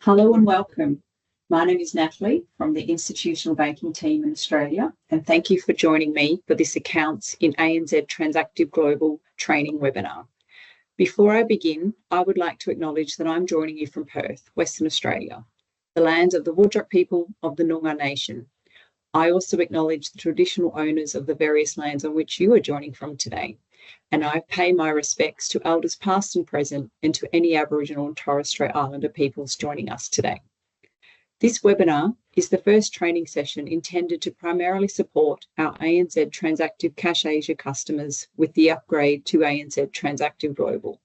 Hello and welcome. My name is Natalie from the Institutional Banking team in Australia, and thank you for joining me for this Accounts in ANZ Transactive Global training webinar. Before I begin, I would like to acknowledge that I'm joining you from Perth, Western Australia, the lands of the Whadjuk people of the Noongar Nation. I also acknowledge the traditional owners of the various lands on which you are joining from today, and I pay my respects to elders past and present and to any Aboriginal and Torres Strait Islander peoples joining us today. This webinar is the first training session intended to primarily support our ANZ Transactive Cash Asia customers with the upgrade to ANZ Transactive Global,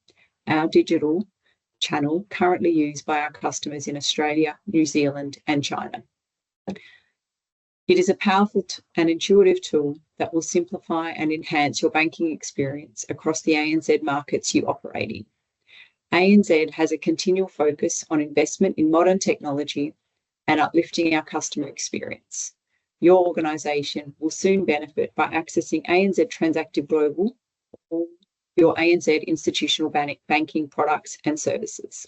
our digital channel currently used by our customers in Australia, New Zealand and China. It is a powerful and intuitive tool that will simplify and enhance your banking experience across the ANZ markets you operate in. ANZ has a continual focus on investment in modern technology and uplifting our customer experience. Your organisation will soon benefit by accessing ANZ Transactive Global or your ANZ institutional banking products and services.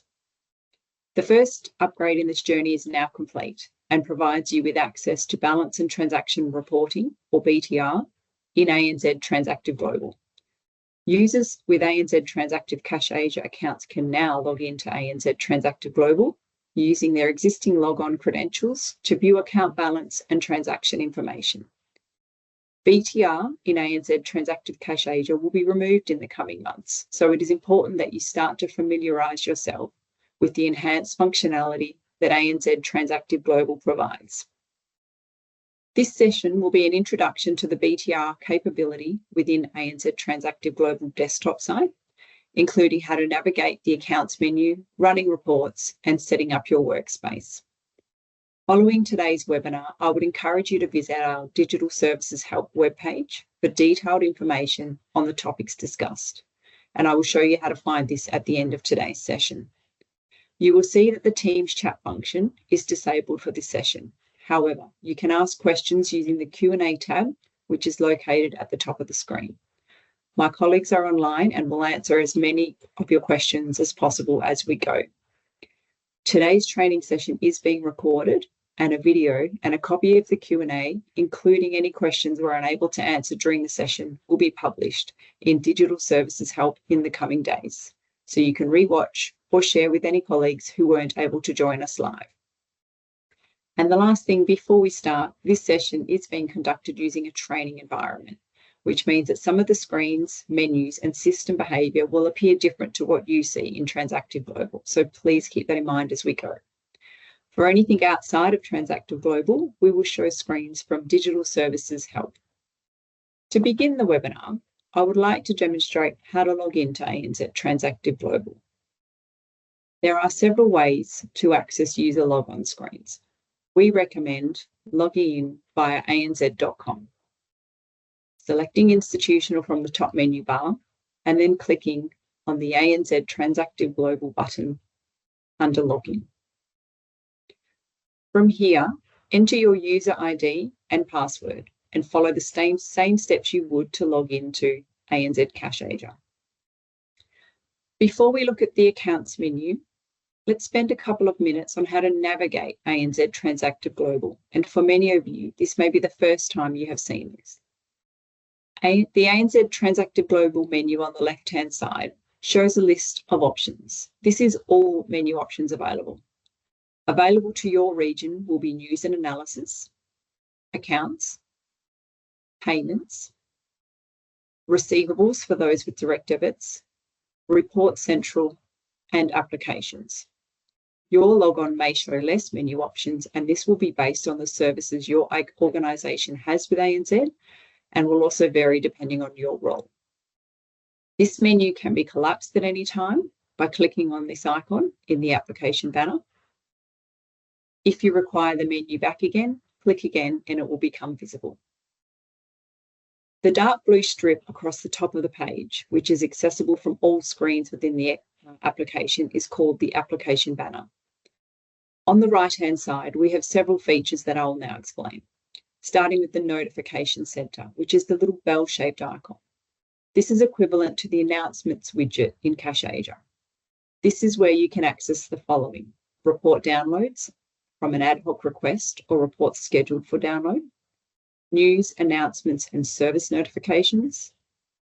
The first upgrade in this journey is now complete and provides you with access to balance and transaction reporting, or BTR, in ANZ Transactive Global. Users with ANZ Transactive Cash Asia accounts can now log into ANZ Transactive Global using their existing log-on credentials to view account balance and transaction information. BTR in ANZ Transactive Cash Asia will be removed in the coming months, so it is important that you start to familiarise yourself with the enhanced functionality that ANZ Transactive Global provides. This session will be an introduction to the BTR capability within ANZ Transactive Global desktop site, including how to navigate the accounts menu, running reports, and setting up your workspace. Following today's webinar, I would encourage you to visit our Digital Services Help webpage for detailed information on the topics discussed, and I will show you how to find this at the end of today's session. You will see that the Teams chat function is disabled for this session. However, you can ask questions using the Q&A tab, which is located at the top of the screen. My colleagues are online and will answer as many of your questions as possible as we go. Today's training session is being recorded, and a video and a copy of the Q&A, including any questions we're unable to answer during the session, will be published in Digital Services Help in the coming days, so you can rewatch or share with any colleagues who weren't able to join us live. And the last thing before we start, this session is being conducted using a training environment, which means that some of the screens, menus, and system behaviour will appear different to what you see in Transactive Global. So please keep that in mind as we go. For anything outside of Transactive Global, we will show screens from Digital Services Help. To begin the webinar, I would like to demonstrate how to log into ANZ Transactive Global. There are several ways to access user log-on screens. We recommend logging in via anz.com. Selecting Institutional from the top menu bar, and then clicking on the ANZ Transactive Global button under Login. From here, enter your user ID and password and follow the same steps you would to log into ANZ Cash Asia. Before we look at the Accounts menu, let's spend a couple of minutes on how to navigate ANZ Transactive Global. And for many of you, this may be the first time you have seen this. The ANZ Transactive Global menu on the left-hand side shows a list of options. This is all menu options available. Available to your region will be News and Analysis, Accounts, Payments, Receivables for those with direct debits, Report Central, and Applications. Your logon may show less menu options, and this will be based on the services your organisation has with ANZ and will also vary depending on your role. This menu can be collapsed at any time by clicking on this icon in the application banner. If you require the menu back again, click again and it will become visible. The dark blue strip across the top of the page, which is accessible from all screens within the application, is called the application banner. On the right-hand side, we have several features that I will now explain, starting with the Notification Centre, which is the little bell-shaped icon. This is equivalent to the Announcements widget in Cash Asia. This is where you can access the following: report downloads from an ad hoc request or reports scheduled for download, news, announcements and service notifications,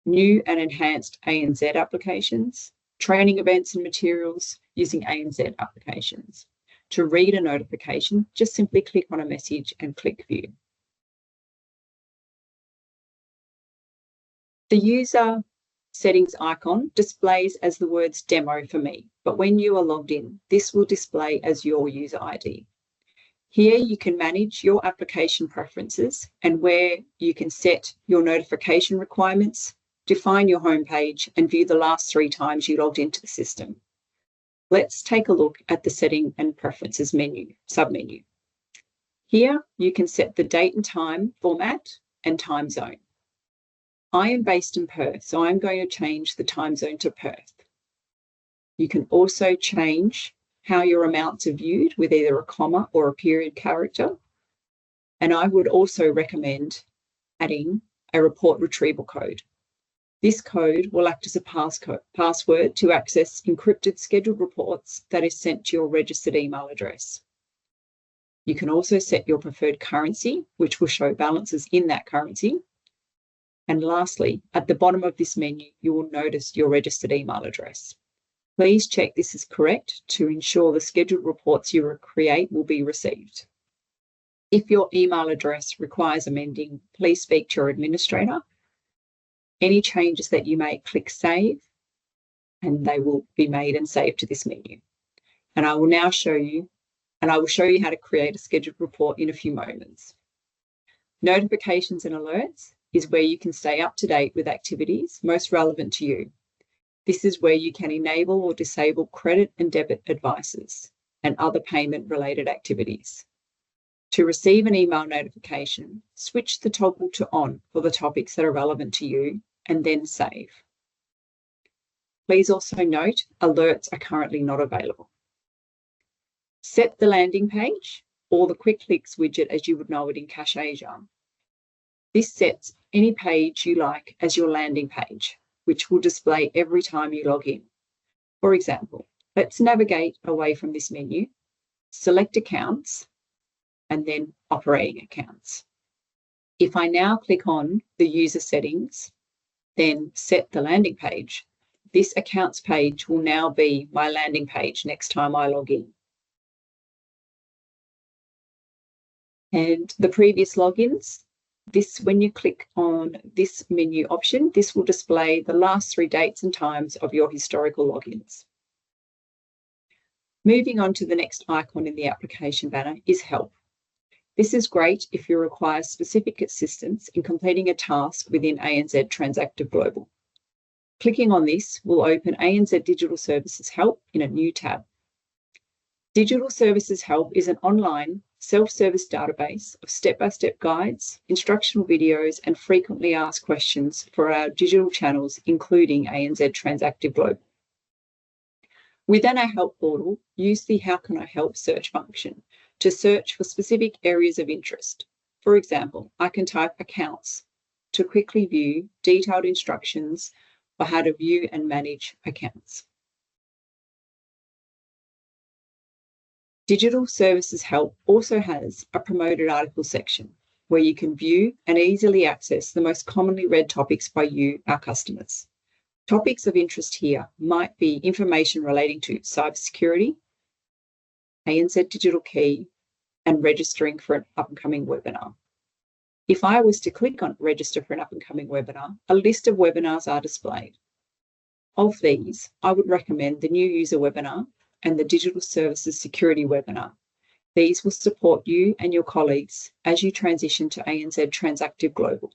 new and enhanced ANZ applications, training events and materials using ANZ applications. To read a notification, just simply click on a message and click View. The user settings icon displays as the words Demo for me, but when you are logged in, this will display as your user ID. Here you can manage your application preferences and where you can set your notification requirements, define your homepage, and view the last 3 times you logged into the system. Let's take a look at the Setting and Preferences submenu. Here you can set the date and time format and time zone. I am based in Perth, so I'm going to change the time zone to Perth. You can also change how your amounts are viewed with either a comma or a period character. And I would also recommend adding a report retrieval code. This code will act as a password to access encrypted scheduled reports that is sent to your registered email address. You can also set your preferred currency, which will show balances in that currency. And lastly, at the bottom of this menu, you will notice your registered email address. Please check this is correct to ensure the scheduled reports you create will be received. If your email address requires amending, please speak to your administrator. Any changes that you make, click Save, and they will be made and saved to this menu. And I will now show you how to create a scheduled report in a few moments. Notifications and alerts is where you can stay up to date with activities most relevant to you. This is where you can enable or disable credit and debit advices and other payment-related activities. To receive an email notification, switch the toggle to on for the topics that are relevant to you and then save. Please also note, alerts are currently not available. Set the landing page or the quick clicks widget as you would know it in Cash Asia. This sets any page you like as your landing page, which will display every time you log in. For example, let's navigate away from this menu, select Accounts, and then Operating Accounts. If I now click on the User Settings, then Set the Landing Page, this Accounts page will now be my landing page next time I log in. And the previous logins, when you click on this menu option, this will display the last 3 dates and times of your historical logins. Moving on to the next icon in the application banner is Help. This is great if you require specific assistance in completing a task within ANZ Transactive Global. Clicking on this will open ANZ Digital Services Help in a new tab. Digital Services Help is an online self-service database of step-by-step guides, instructional videos, and frequently asked questions for our digital channels, including ANZ Transactive Global. Within our Help portal, use the How Can I Help search function to search for specific areas of interest. For example, I can type accounts to quickly view detailed instructions for how to view and manage accounts. Digital Services Help also has a promoted article section where you can view and easily access the most commonly read topics by you, our customers. Topics of interest here might be information relating to cybersecurity, ANZ Digital Key, and registering for an up-and-coming webinar. If I was to click on Register for an up-and-coming webinar, a list of webinars are displayed. Of these, I would recommend the New User webinar and the Digital Services Security webinar. These will support you and your colleagues as you transition to ANZ Transactive Global.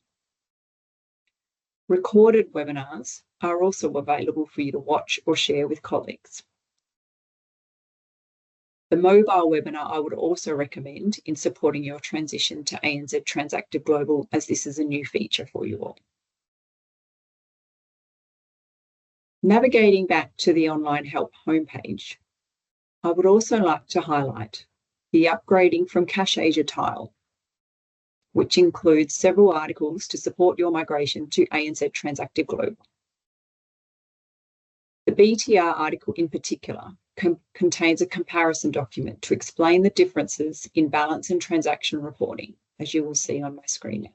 Recorded webinars are also available for you to watch or share with colleagues. The mobile webinar I would also recommend in supporting your transition to ANZ Transactive Global, as this is a new feature for you all. Navigating back to the Online Help homepage, I would also like to highlight the Upgrading from Cash Asia tile, which includes several articles to support your migration to ANZ Transactive Global. The BTR article in particular contains a comparison document to explain the differences in balance and transaction reporting, as you will see on my screen now.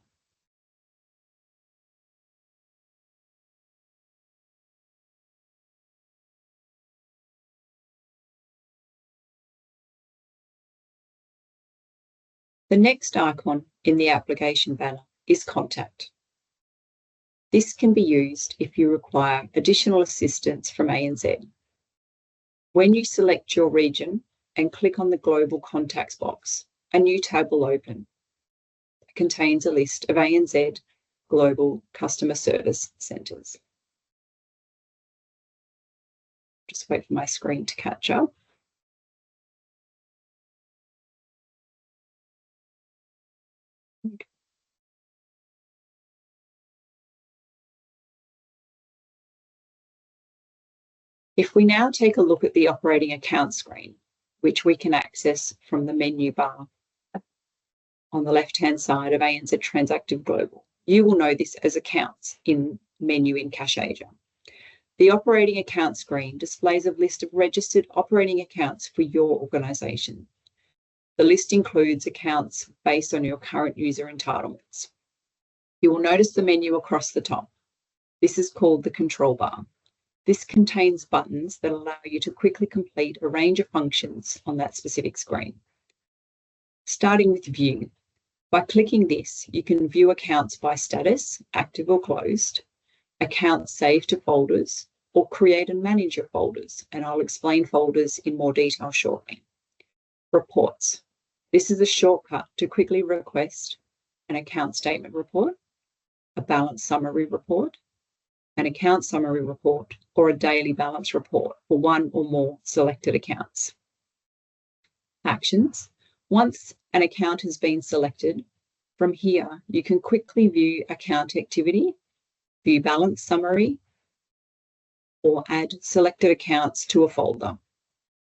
The next icon in the application banner is Contact. This can be used if you require additional assistance from ANZ. When you select your region and click on the Global Contacts box, a new tab will open. It contains a list of ANZ Global Customer Service Centres. Just wait for my screen to catch up. If we now take a look at the operating account screen, which we can access from the menu bar on the left-hand side of ANZ Transactive Global, you will know this as Accounts in menu in Cash Asia. The operating account screen displays a list of registered operating accounts for your organisation. The list includes accounts based on your current user entitlements. You will notice the menu across the top. This is called the control bar. This contains buttons that allow you to quickly complete a range of functions on that specific screen. Starting with View. By clicking this, you can view accounts by status, active or closed, accounts saved to folders, or create and manage your folders, and I'll explain folders in more detail shortly. Reports. This is a shortcut to quickly request an account statement report, a balance summary report, an account summary report, or a daily balance report for one or more selected accounts. Actions. Once an account has been selected, from here you can quickly view account activity, view balance summary, or add selected accounts to a folder.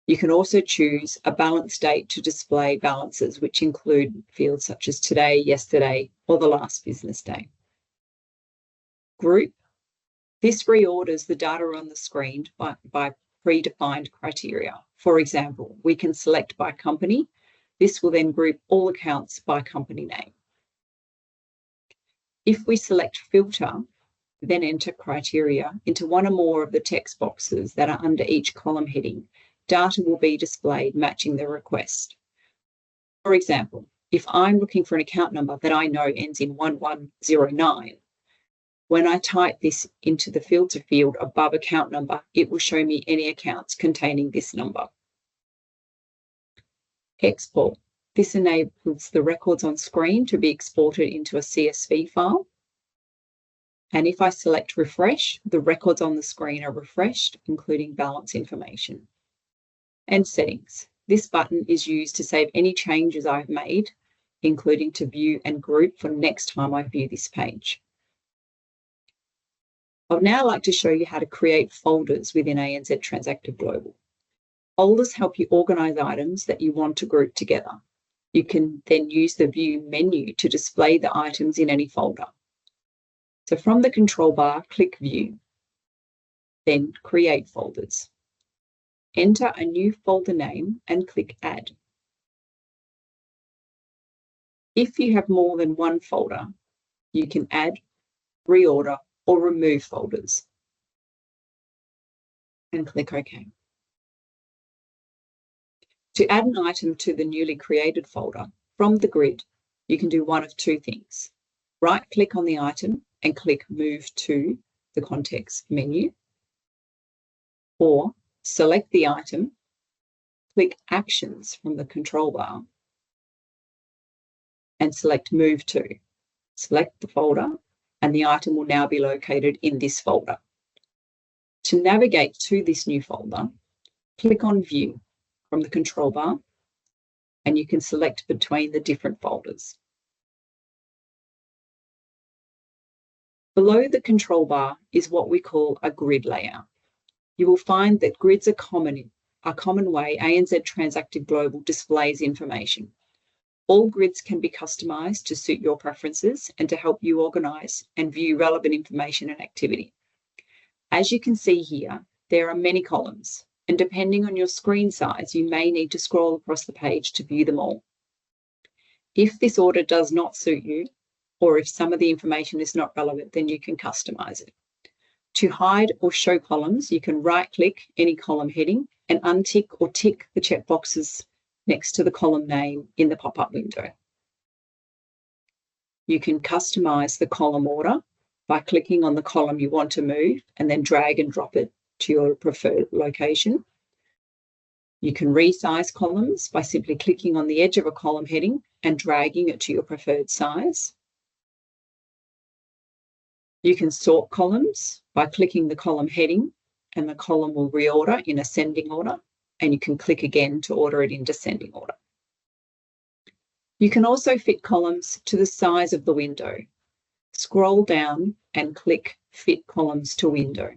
You can also choose a balance date to display balances, which include fields such as today, yesterday, or the last business day. Group. This reorders the data on the screen by predefined criteria. For example, we can select by company. This will then group all accounts by company name. If we select Filter, then enter criteria into one or more of the text boxes that are under each column heading, data will be displayed matching the request. For example, if I'm looking for an account number that I know ends in 1109, when I type this into the filter field above account number, it will show me any accounts containing this number. Export. This enables the records on screen to be exported into a CSV file. And if I select Refresh, the records on the screen are refreshed, including balance information. And Settings. This button is used to save any changes I've made, including to view and group for next time I view this page. I'd now like to show you how to create folders within ANZ Transactive Global. Folders help you organise items that you want to group together. You can then use the View menu to display the items in any folder. So from the control bar, click View, then Create Folders. Enter a new folder name and click Add. If you have more than one folder, you can add, reorder, or remove folders. And click OK. To add an item to the newly created folder from the grid, you can do one of two things. Right-click on the item and click Move to the context menu, or select the item, click Actions from the control bar, and select Move to. Select the folder, and the item will now be located in this folder. To navigate to this new folder, click on View from the control bar, and you can select between the different folders. Below the control bar is what we call a grid layout. You will find that grids are a common way ANZ Transactive Global displays information. All grids can be customised to suit your preferences and to help you organise and view relevant information and activity. As you can see here, There are many columns, and depending on your screen size, you may need to scroll across the page to view them all. If this order does not suit you, or if some of the information is not relevant, then you can customize it. To hide or show columns, you can right-click any column heading and untick or tick the checkboxes next to the column name in the pop-up window. You can customize the column order by clicking on the column you want to move and then drag and drop it to your preferred location. You can resize columns by simply clicking on the edge of a column heading and dragging it to your preferred size. You can sort columns by clicking the column heading, and the column will reorder in ascending order, and you can click again to order it in descending order. You can also fit columns to the size of the window. Scroll down and click Fit Columns to Window.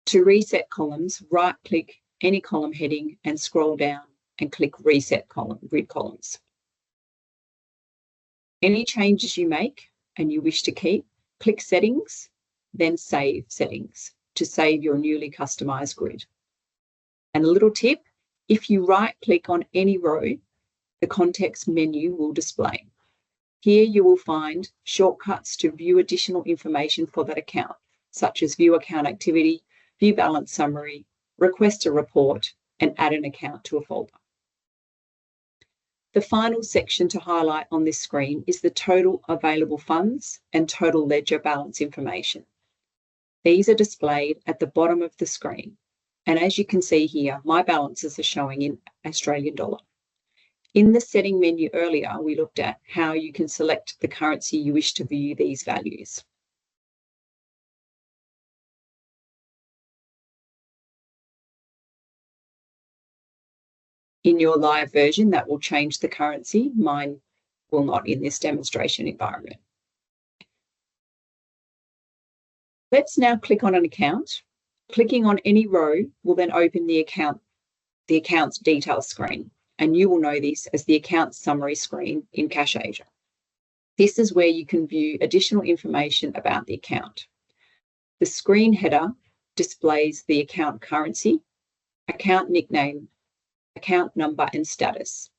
To reset columns, right-click any column heading and scroll down and click Reset Grid Columns. Any changes you make and you wish to keep, click Settings, then Save Settings to save your newly customized grid. And a little tip, if you right-click on any row, the context menu will display. Here you will find shortcuts to view additional information for that account, such as View Account Activity, View Balance Summary, Request a Report, and Add an Account to a folder. The final section to highlight on this screen is the total available funds and total ledger balance information. These are displayed at the bottom of the screen, and as you can see here, my balances are showing in Australian dollar. In the setting menu earlier, we looked at how you can select the currency you wish to view these values. In your live version, that will change the currency. Mine will not in this demonstration environment. Let's now click on an account. Clicking on any row will then open the account's details screen, and you will know this as the account summary screen in Cash Asia. This is where you can view additional information about the account. The screen header displays the account currency, account nickname, account number, and status.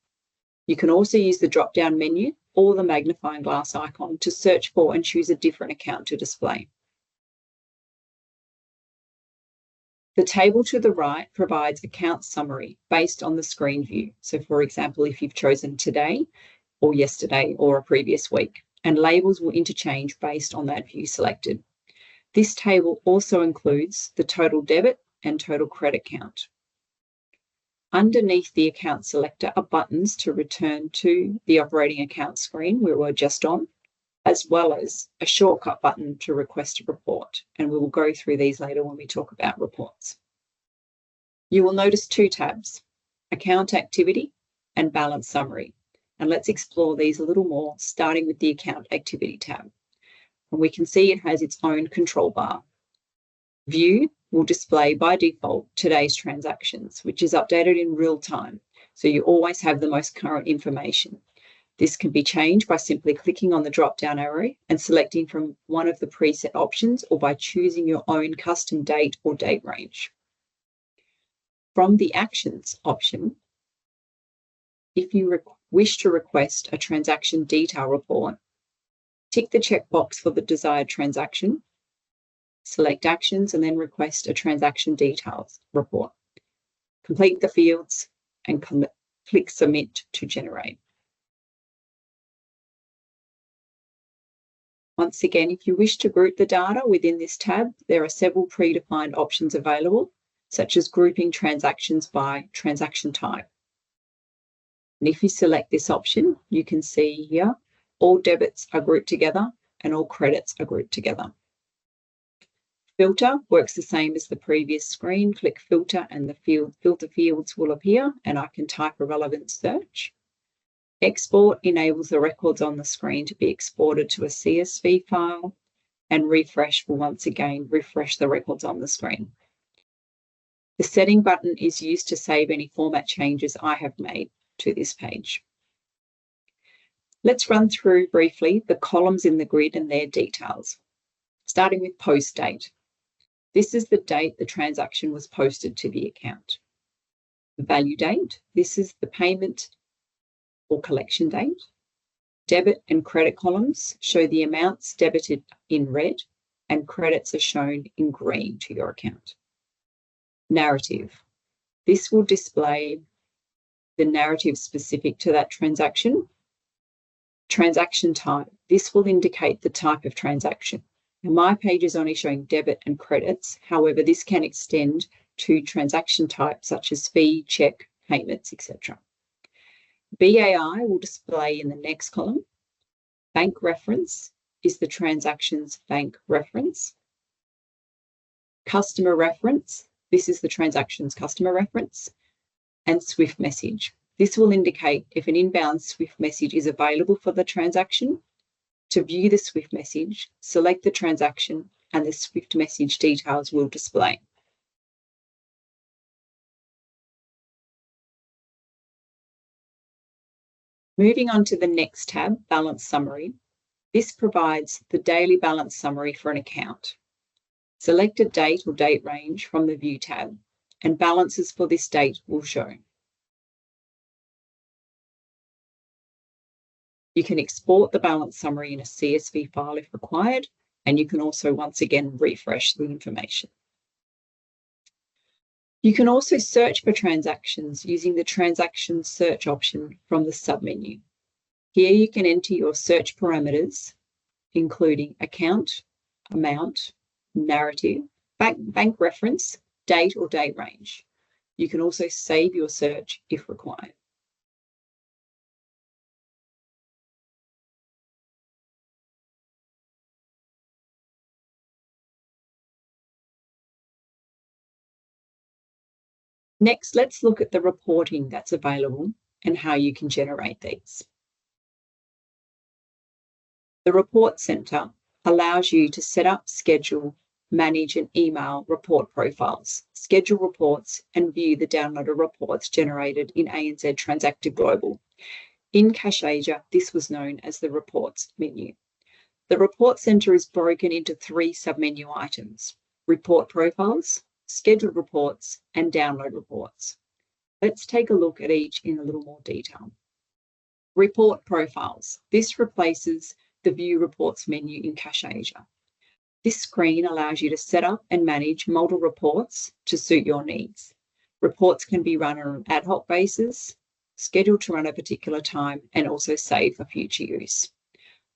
You can also use the drop-down menu or the magnifying glass icon to search for and choose a different account to display. The table to the right provides account summary based on the screen view. So for example, if you've chosen today or yesterday or a previous week, and labels will interchange based on that view selected. This table also includes the total debit and total credit count. Underneath the account selector are buttons to return to the operating account screen we were just on, as well as a shortcut button to request a report. And we will go through these later when we talk about reports. You will notice two tabs, Account Activity and Balance Summary. And let's explore these a little more, starting with the Account Activity tab. And we can see it has its own control bar. View will display by default today's transactions, which is updated in real time. So you always have the most current information. This can be changed by simply clicking on the drop-down arrow and selecting from one of the preset options, or by choosing your own custom date or date range. From the Actions option, if you wish to request a transaction detail report, tick the checkbox for the desired transaction, select Actions, and then request a transaction details report. Complete the fields and click Submit to generate. Once again, if you wish to group the data within this tab, there are several predefined options available, such as grouping transactions by transaction type. And if you select this option, you can see here, all debits are grouped together and all credits are grouped together. Filter works the same as the previous screen. Click Filter and the filter fields will appear, and I can type a relevant search. Export enables the records on the screen to be exported to a CSV file, and Refresh will once again refresh the records on the screen. The Setting button is used to save any format changes I have made to this page. Let's run through briefly the columns in the grid and their details. Starting with post date. This is the date the transaction was posted to the account. Value date. This is the payment or collection date. Debit and credit columns show the amounts debited in red and credits are shown in green to your account. Narrative. This will display the narrative specific to that transaction. Transaction type. This will indicate the type of transaction. Now, my page is only showing debit and credits. However, this can extend to transaction types such as fee, check, payments, etc. BAI will display in the next column. Bank reference is the transaction's bank reference. Customer reference, this is the transaction's customer reference. And Swift message. This will indicate if an inbound Swift message is available for the transaction. To view the Swift message, select the transaction and the Swift message details will display. Moving on to the next tab, Balance Summary. This provides the daily balance summary for an account. Select a date or date range from the View tab, and balances for this date will show. You can export the balance summary in a CSV file if required, and you can also once again refresh the information. You can also search for transactions using the Transaction Search option from the submenu. Here you can enter your search parameters, including account, amount, narrative, bank reference, date or date range. You can also save your search if required. Next, let's look at the reporting that's available and how you can generate these. The Report Center allows you to set up, schedule, manage and email report profiles, schedule reports and view the downloaded reports generated in ANZ Transactive Global. In Cash Asia, this was known as the Reports menu. The Report Center is broken into 3 submenu items: Report Profiles, Scheduled Reports, and Download Reports. Let's take a look at each in a little more detail. Report Profiles. This replaces the View Reports menu in Cash Asia. This screen allows you to set up and manage multiple reports to suit your needs. Reports can be run on an ad hoc basis, scheduled to run a particular time, and also saved for future use.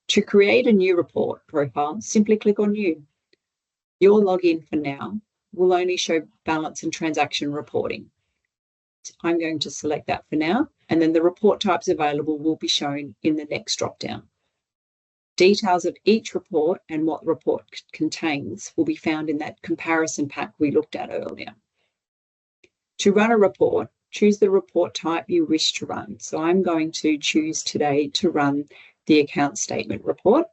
To create a new report profile, simply click on New. Your login for now will only show balance and transaction reporting. I'm going to select that for now, and then the report types available will be shown in the next drop-down. Details of each report and what the report contains will be found in that comparison pack we looked at earlier. To run a report, choose the report type you wish to run. So I'm going to choose today to run the account statement report.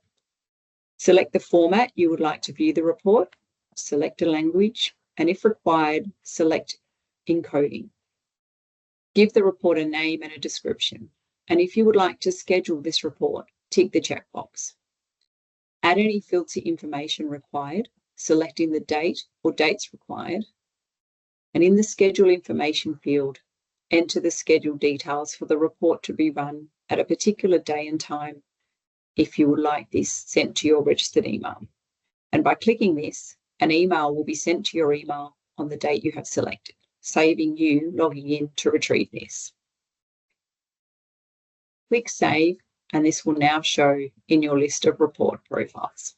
Select the format you would like to view the report, select a language, and if required, select encoding. Give the report a name and a description. And if you would like to schedule this report, tick the checkbox. Add any filter information required, selecting the date or dates required. And in the schedule information field, enter the schedule details for the report to be run at a particular day and time if you would like this sent to your registered email. And by clicking this, an email will be sent to your email on the date you have selected, saving you logging in to retrieve this. Click Save, and this will now show in your list of report profiles.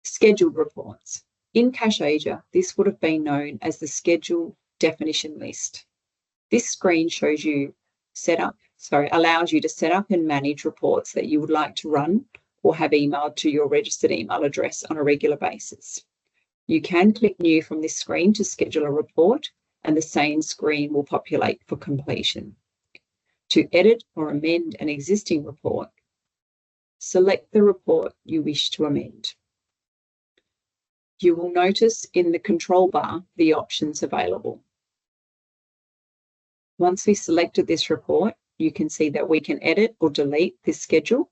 Scheduled reports. In Cash Asia, this would have been known as the Schedule Definition List. This screen shows you allows you to set up and manage reports that you would like to run or have emailed to your registered email address on a regular basis. You can click New from this screen to schedule a report, and the same screen will populate for completion. To edit or amend an existing report, select the report you wish to amend. You will notice in the control bar the options available. Once we selected this report, you can see that we can edit or delete this schedule,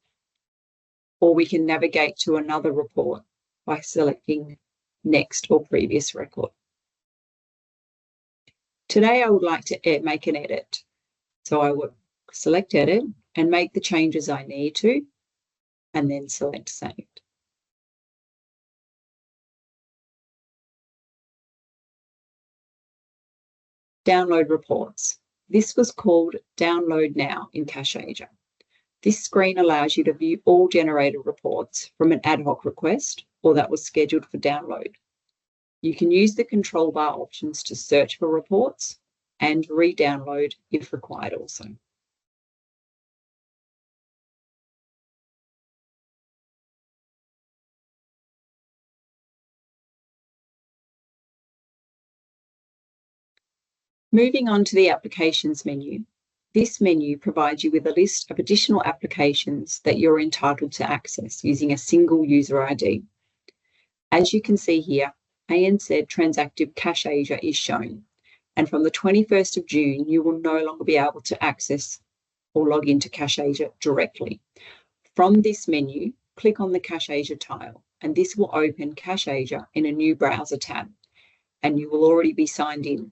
or we can navigate to another report by selecting Next or Previous Record. Today, I would like to make an edit. So I would select Edit and make the changes I need to, and then select Save. Download reports. This was called Download Now in CashAsia. This screen allows you to view all generated reports from an ad hoc request or that was scheduled for download. You can use the control bar options to search for reports and re-download if required also. Moving on to the Applications menu. This menu provides you with a list of additional applications that you're entitled to access using a single user ID. As you can see here, ANZ Transactive CashAsia is shown, and from the 21st of June, you will no longer be able to access or log into CashAsia directly. From this menu, click on the CashAsia tile, and this will open CashAsia in a new browser tab, and you will already be signed in.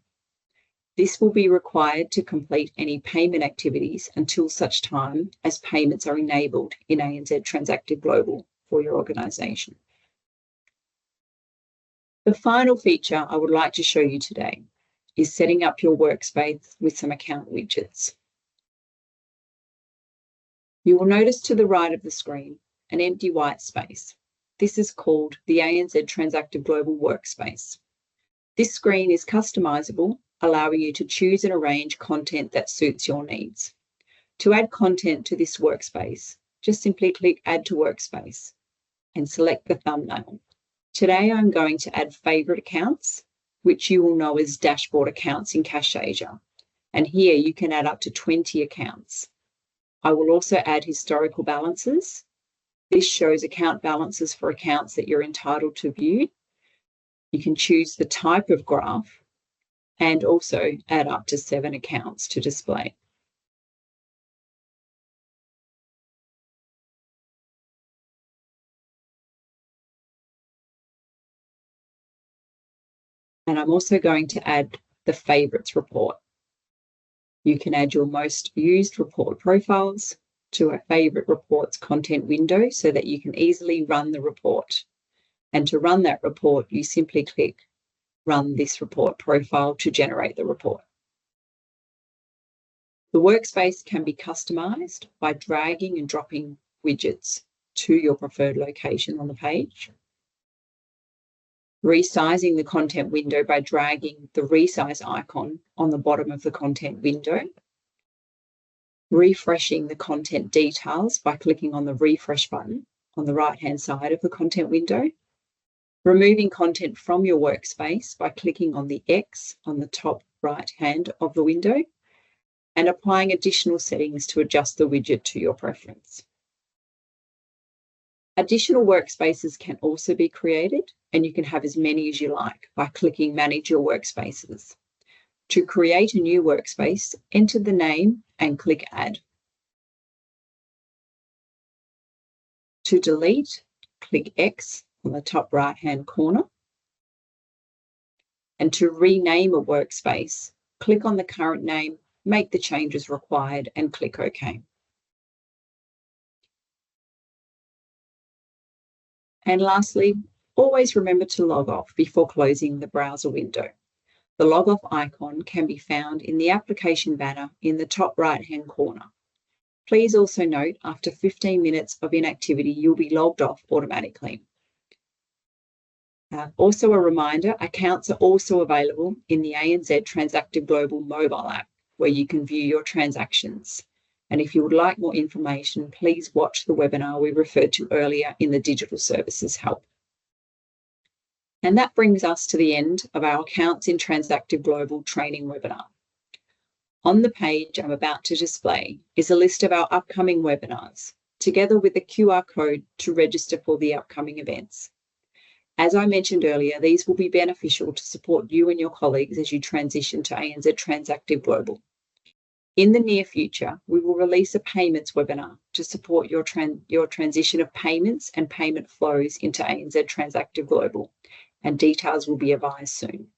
This will be required to complete any payment activities until such time as payments are enabled in ANZ Transactive Global for your organisation. The final feature I would like to show you today is setting up your workspace with some account widgets. You will notice to the right of the screen an empty white space. This is called the ANZ Transactive Global Workspace. This screen is customizable, allowing you to choose and arrange content that suits your needs. To add content to this workspace, just simply click Add to Workspace and select the thumbnail. Today, I'm going to add favourite accounts, which you will know as dashboard accounts in CashAsia. And here you can add up to 20 accounts. I will also add historical balances. This shows account balances for accounts that you're entitled to view. You can choose the type of graph and also add up to 7 accounts to display. And I'm also going to add the favourites report. You can add your most used report profiles to a favourite reports content window so that you can easily run the report. And to run that report, you simply click Run this report profile to generate the report. The workspace can be customised by dragging and dropping widgets to your preferred location on the page, resizing the content window by dragging the resize icon on the bottom of the content window, refreshing the content details by clicking on the refresh button on the right-hand side of the content window, removing content from your workspace by clicking on the X on the top right hand of the window, and applying additional settings to adjust the widget to your preference. Additional workspaces can also be created, and you can have as many as you like by clicking Manage Your Workspaces. To create a new workspace, enter the name and click Add. To delete, click X on the top right-hand corner. And to rename a workspace, click on the current name, make the changes required, and click OK. And lastly, always remember to log off before closing the browser window. The log off icon can be found in the application banner in the top right-hand corner. Please also note, after 15 minutes of inactivity, you'll be logged off automatically. Also a reminder, accounts are also available in the ANZ Transactive Global mobile app, where you can view your transactions. And if you would like more information, please watch the webinar we referred to earlier in the Digital Services Help. And that brings us to the end of our Accounts in Transactive Global training webinar. On the page I'm about to display is a list of our upcoming webinars, together with a QR code to register for the upcoming events. As I mentioned earlier, these will be beneficial to support you and your colleagues as you transition to ANZ Transactive Global. In the near future, we will release a payments webinar to support your transition of payments and payment flows into ANZ Transactive Global, and details will be advised soon.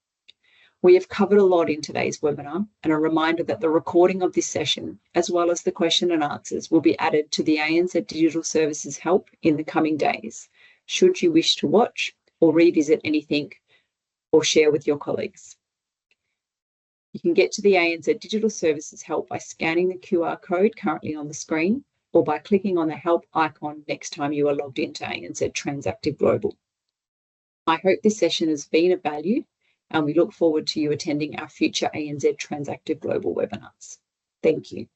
We have covered a lot in today's webinar, and a reminder that the recording of this session, as well as the question and answers, will be added to the ANZ Digital Services Help in the coming days, should you wish to watch or revisit anything or share with your colleagues. You can get to the ANZ Digital Services Help by scanning the QR code currently on the screen, or by clicking on the Help icon next time you are logged into ANZ Transactive Global. I hope this session has been of value, and we look forward to you attending our future ANZ Transactive Global webinars. Thank you.